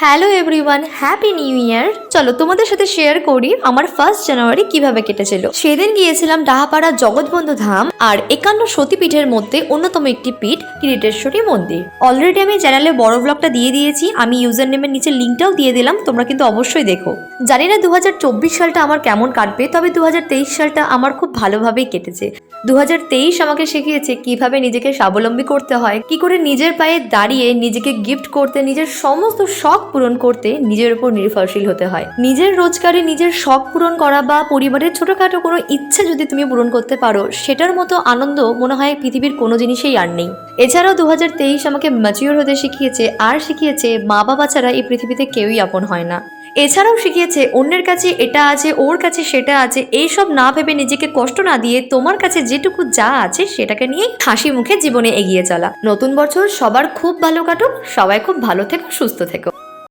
Hello everyone, happy new year. চলো তোমাদের সাথে শেয়ার করি আমার 1 জানুয়ারি কিভাবে কেটেছিল। সেদিন গিয়েছিলাম ডাহাপাড়া জগৎবন্ধু ধাম আর 51 সতীপীঠের মধ্যে অন্যতম একটি পীঠ কিরিটেশ্বরী মন্দির। অলরেডি আমি চ্যানেলে বড় ব্লগটা দিয়ে দিয়েছি, আমি ইউজার নেমের নিচে লিঙ্কটাও দিয়ে দিলাম, তোমরা কিন্তু অবশ্যই দেখো। জানি না 2024 সালটা আমার কেমন কাটবে, তবে 2023 সালটা আমার খুব ভালোভাবেই কেটেছে। 2023 আমাকে শিখিয়েছে কিভাবে নিজেকে স্বাবলম্বী করতে হয়, কি করে নিজের পায়ে দাঁড়িয়ে নিজেকে গিফট করতে, নিজের সমস্ত শখ পূরণ করতে নিজের উপর নির্ভরশীল হতে হয়। নিজের রোজগারে নিজের শখ পূরণ করা বা পরিবারের ছোটখাটো কোনো ইচ্ছে যদি তুমি পূরণ করতে পারো, সেটার মতো আনন্দ মনে হয় পৃথিবীর কোনো জিনিসেই আর নেই। এছাড়াও 2023 আমাকে ম্যাচিওর হতে শিখিয়েছে, আর শিখিয়েছে মা বাবা ছাড়া এই পৃথিবীতে কেউই আপন হয় না। এছাড়াও শিখিয়েছে অন্যের কাছে এটা আছে, ওর কাছে সেটা আছে, এইসব না ভেবে নিজেকে কষ্ট না দিয়ে তোমার কাছে যেটুকু যা আছে সেটাকে নিয়ে হাসি মুখে জীবনে এগিয়ে চলা। নতুন বছর সবার খুব ভালো কাটুক, সবাই খুব ভালো থেকো, সুস্থ থেকো।